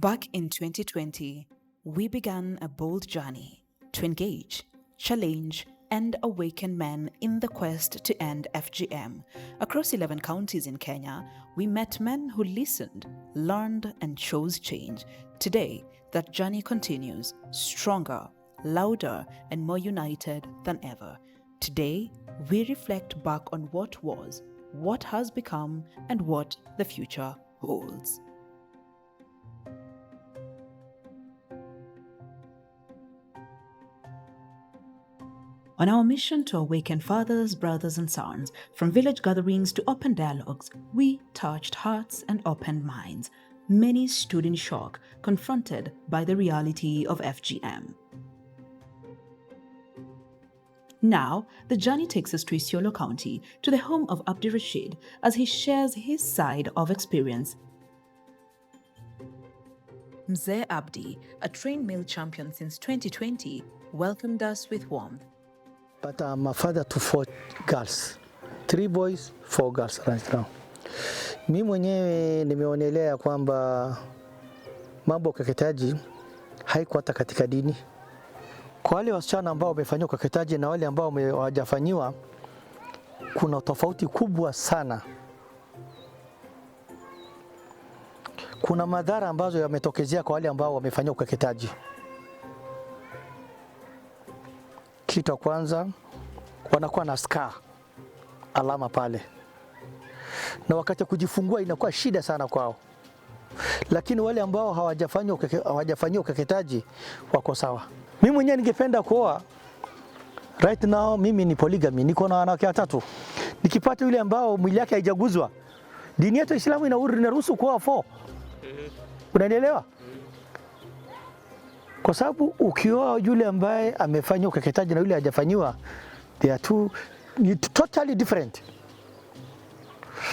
Back in 2020, we began a bold journey to engage, challenge, and awaken men in the quest to end FGM. Across 11 counties in Kenya, we met men who listened, learned, and chose change. Today, that journey continues, stronger, louder, and more united than ever. Today, we reflect back on what was, what has become, and what the future holds. On our mission to awaken fathers, brothers, and sons, from village gatherings to open dialogues, we touched hearts and opened minds. Many stood in shock, confronted by the reality of FGM. Now, the journey takes us to Isiolo County, to the home of Abdi Rashid, as he shares his side of experience. Mzee Abdi, a trained male champion since 2020, welcomed us with warmth. But I'm a father to 4 girls. 3 boys, 4 girls right now. Mimi mwenyewe nimeonelea kwamba mambo ya ukeketaji haiko hata katika dini. Kwa wale wasichana ambao wamefanyiwa ukeketaji na wale ambao hawajafanyiwa, kuna tofauti kubwa sana. Kuna madhara ambazo yametokezea kwa wale ambao wamefanyiwa ukeketaji. Kitu kwanza, wanakuwa na scar, alama pale, na wakati kujifungua inakuwa shida sana kwao. Lakini wale ambao hawajafanyiwa ukeketaji wako sawa. Mimi mwenyewe ningependa kuoa. Right now mimi ni polygamy, niko na wanawake 3. Nikipata yule ambao mwili yake haijaguzwa, dini yetu Islamu inaruhusu kuoa 4. Unanielewa? Kwa sababu ukioa yule ambaye amefanywa ukeketaji na yule hajafanyiwa, they are totally different.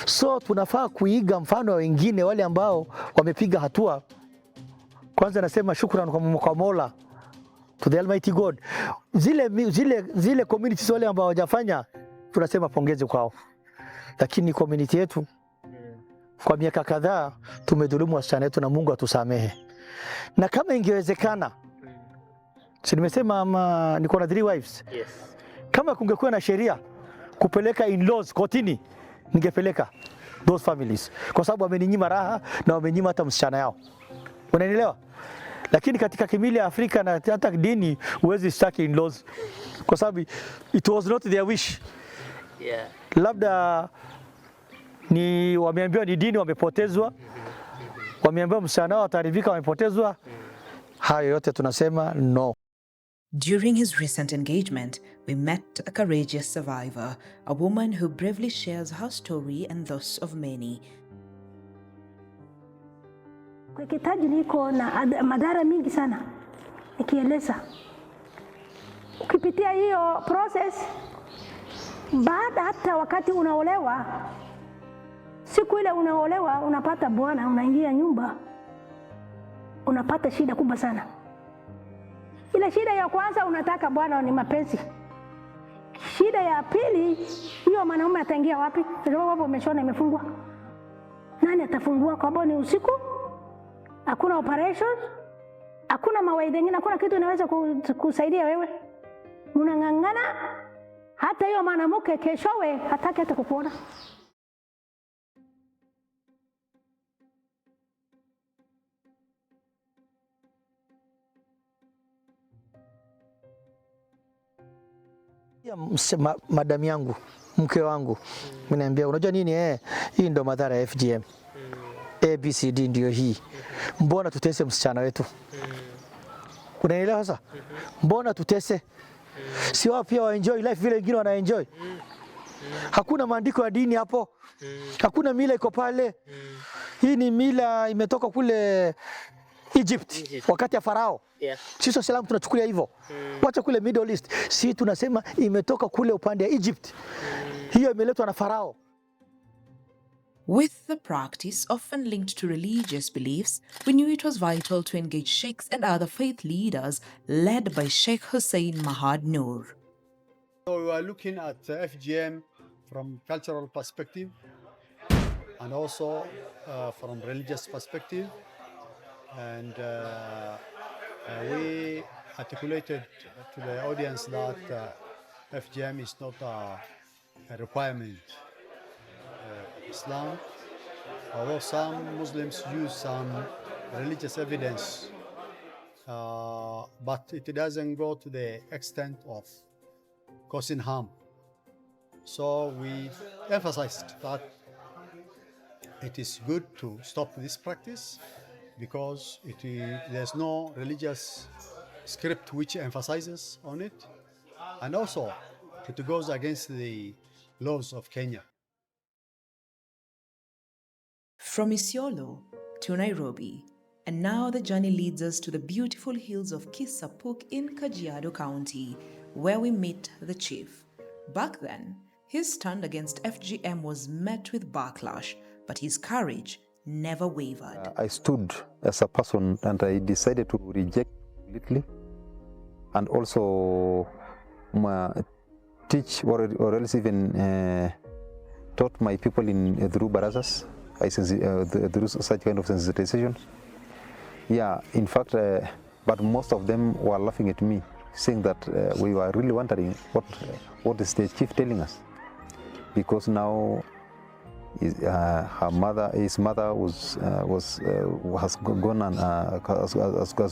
So tunafaa kuiga mfano wa wengine wale ambao wamepiga hatua. Kwanza nasema shukrani kwa Mola, to the Almighty God. Zile communities wale ambao hawajafanya, tunasema pongezi kwao. Lakini community yetu kwa miaka kadhaa tumedhulumu wasichana wetu, na Mungu atusamehe. Na kama ingewezekana, si nimesema niko na 3 wives. Yes. Kama kungekuwa na sheria kupeleka in-laws kotini, ningepeleka those families, kwa sababu wameninyima raha na wamenyima hata msichana yao. Unanielewa? Lakini katika kimila ya Afrika na hata dini huwezi shtaki in-laws, kwa sababu it was not their wish. Yeah. Labda ni wameambiwa ni dini, wamepotezwa. Wameambiwa msichana wao ataharibika, wamepotezwa. Hayo yote tunasema no. During his recent engagement, we met a courageous survivor, a woman who bravely shares her story and those of many. Ukeketaji niko na madhara mingi sana. Nikieleza, ukipitia hiyo process, baada hata wakati unaolewa, siku ile unaolewa unapata bwana, unaingia nyumba, unapata shida kubwa sana. Ile shida ya kwanza, unataka bwana ni mapenzi. Shida ya pili, hiyo mwanaume ataingia wapi? Kwa sababu hapo umeshona imefungwa. Nani atafungua? Kwa sababu ni usiku, hakuna operation, hakuna mawaidha mengine, hakuna kitu inaweza kusaidia wewe. Unang'ang'ana, hata hiyo mwanamke keshowe hataki hata kukuona. Madam yangu, mke wangu, mniambia unajua nini, hii ndo madhara ya FGM. ABCD ndio hii. Mbona tutese msichana wetu? Unaelewa sasa? Mbona tutese? Si wao pia enjoy life vile wengine wana enjoy. Hakuna maandiko ya dini hapo. Hakuna mila iko pale. Hii ni mila imetoka kule Egypt wakati ya Farao. Yeah. Sisi Waislamu tunachukulia hivyo. Wacha kule Middle East. Sisi tunasema imetoka kule upande ya Egypt. Hiyo imeletwa na Farao. With the practice often linked to religious beliefs, we knew it was vital to engage sheikhs and other faith leaders led by Sheikh Hussein Mahad Noor. So we are looking at FGM from cultural perspective and also from religious perspective. and we articulated to the audience that FGM is not a requirement of Islam, although some Muslims use some religious evidence, but it doesn't go to the extent of causing harm. So we emphasized that it is good to stop this practice because there's no religious script which emphasizes on it, and also it goes against the laws of Kenya. From Isiolo to Nairobi, and now the journey leads us to the beautiful hills of Kisapuk in Kajiado County, where we meet the chief. Back then, his stand against FGM was met with backlash, but his courage never wavered. I stood as a person and I decided to reject completely and also teach or else even taught my people through barazas, through such kind of sensitization. Yeah, in fact, but most of them were laughing at me, saying that we were really wondering what is the chief telling us, because now his mother has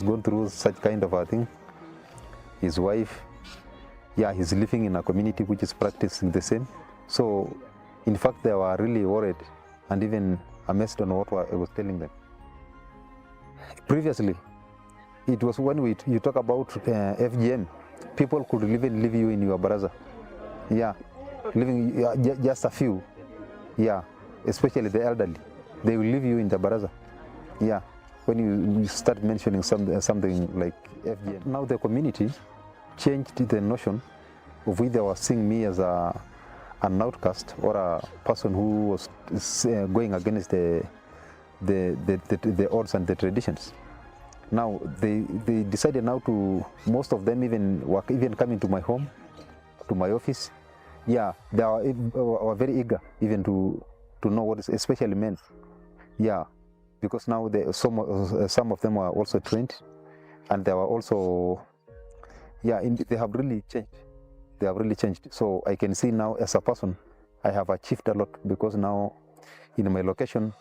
gone through such kind of a thing. His wife, yeah, he's living in a community which is practicing the same. So, in fact, they were really worried and even amazed on what I was telling them. Previously, it was when you talk about FGM, people could even leave you in your baraza. Yeah, living just a few. Yeah, especially the elderly, they will leave you in the baraza. Yeah, when you start mentioning something like FGM. Now the community changed the notion of either was seeing me as an outcast or a person who was going against the odds and the traditions. Now they decided now to, most of them even coming to my home, to my office. Yeah, they were very eager even to know what is, especially men. Yeah, because now some of them are also trained, and they were also, yeah, they have really changed. They have really changed. So I can see now as a person, I have achieved a lot, because now in my location,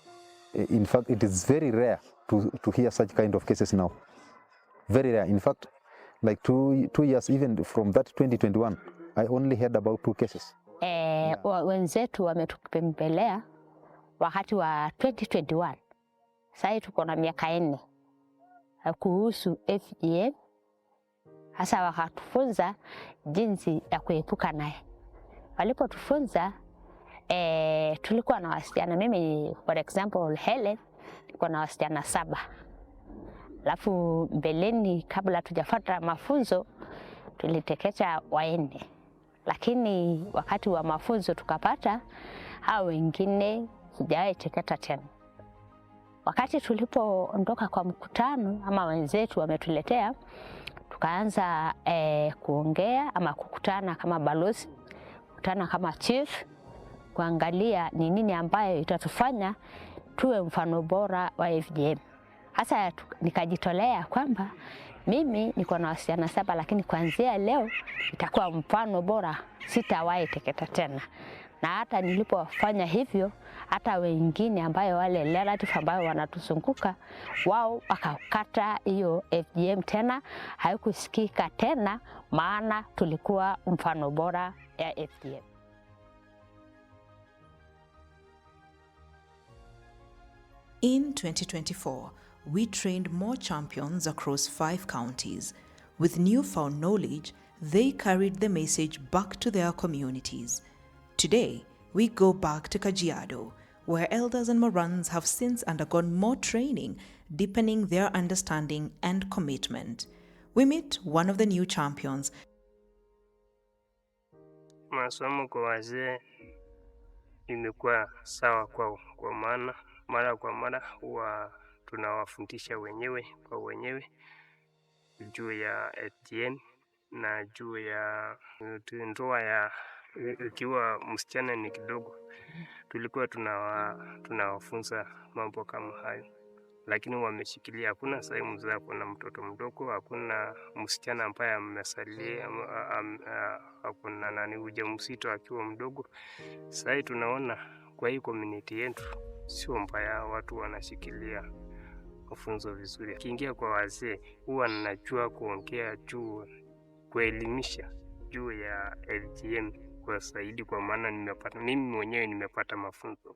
in fact, it is very rare to hear such kind of cases now. Very rare. In fact, like two years, even from that 2021, I only heard about 2 cases. Wenzetu wametupembelea wakati wa 2021. Sasa tuko na miaka 4 kuhusu FGM. Hasa wakatufunza jinsi ya kuepuka naye. Walipotufunza tulikuwa na wasichana, mimi for example Helen, nilikuwa na wasichana 7. Alafu mbeleni kabla tujafuata mafunzo tulitekecha 4. Lakini wakati wa mafunzo tukapata hao wengine sijawahi teketa tena. Wakati tulipoondoka kwa mkutano ama wenzetu wametuletea, tukaanza kuongea ama kukutana kama balozi, kukutana kama chief, kuangalia ni nini ambayo itatufanya tuwe mfano bora wa FGM. Hasa nikajitolea kwamba mimi niko na wasichana 7, lakini kuanzia leo itakuwa mfano bora, sitawahi teketa tena. Na hata nilipofanya hivyo, hata wengine ambayo wale relative ambayo wanatuzunguka, wao wakakata hiyo FGM tena, haikusikika tena, maana tulikuwa mfano bora ya FGM. In 2024, we trained more champions across 5 counties. With newfound knowledge, they carried the message back to their communities. Today, we go back to Kajiado, where elders and Morans have since undergone more training, deepening their understanding and commitment. We meet one of the new champions. Masomo kwa wazee imekuwa sawa kwao, kwa maana mara kwa mara huwa tunawafundisha wenyewe kwa wenyewe juu ya FGM na juu ya ndoa ya ikiwa msichana ni kidogo, tulikuwa tunawafunza mambo kama hayo. lakini wameshikilia. Hakuna sehemu za kuna mtoto mdogo, hakuna msichana ambaye amesalia, hakuna nani ujauzito akiwa mdogo. Sasa tunaona kwa hii community yetu sio mbaya, watu wanashikilia mafunzo vizuri. Kiingia kwa wazee, huwa ninajua kuongea juu, kuelimisha juu ya FGM kwa zaidi, kwa maana mimi mwenyewe nimepata mafunzo.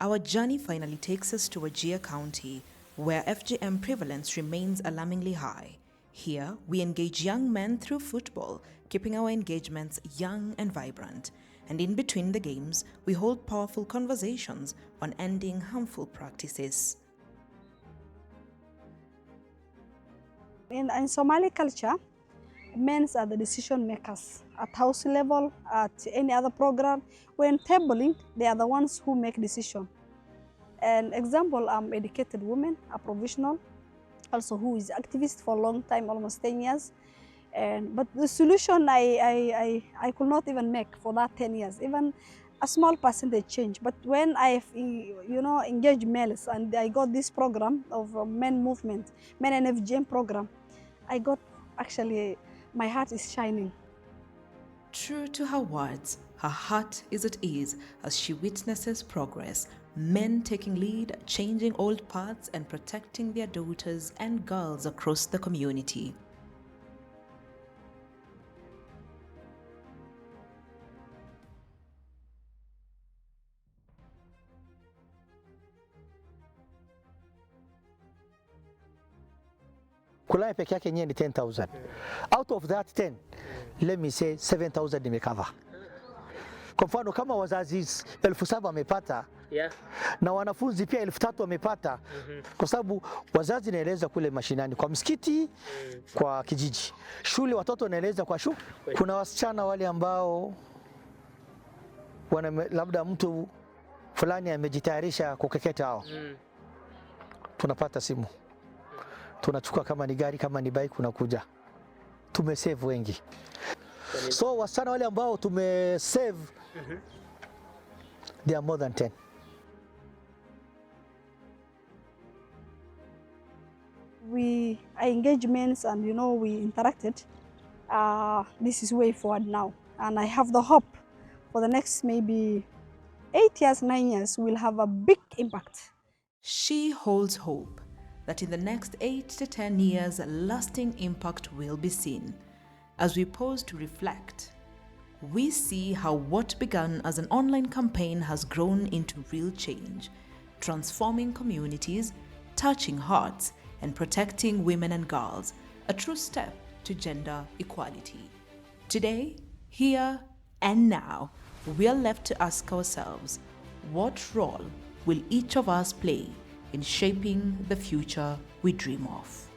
Our journey finally takes us to Wajir County, where FGM prevalence remains alarmingly high. Here, we engage young men through football, keeping our engagements young and vibrant. And in between the games, we hold powerful conversations on ending harmful practices. In Somali culture, men are the decision makers at house level, at any other program. When tabling, they are the ones who make decision. An example, I'm educated woman, a professional, also who is activist for a long time, almost 10 years. But the solution I could not even make for that 10 years, even a small percentage change. But when I, engaged males and I got this program of men movement, men and FGM program, I got actually, my heart is shining. True to her words, her heart is at ease as she witnesses progress, men taking lead, changing old paths and protecting their daughters and girls across the community. Kulaya peke yake yenyewe ni 10,000. Out of that 10, let me say 7,000 nimecover. Kwa mfano kama wazazi 7,000 wamepata, na wanafunzi pia 3,000 wamepata, kwa sababu wazazi naeleza kule mashinani kwa msikiti, kwa kijiji. Shule watoto naeleza kwa shule. Kuna wasichana wale ambao labda mtu fulani amejitayarisha kukeketa hao. Tunapata simu. Tunachukua kama ni gari, kama ni bike, unakuja. Tumesave wengi. So wasichana wale ambao tumesave, they are more than 10. I engage men and we interacted. This is way forward now. And I have the hope for the next maybe 8 years, 9 years, we'll have a big impact. She holds hope that in the next 8 to 10 years, a lasting impact will be seen. As we pause to reflect, we see how what began as an online campaign has grown into real change, transforming communities, touching hearts, and protecting women and girls, a true step to gender equality. Today, here and now, we are left to ask ourselves, what role will each of us play in shaping the future we dream of?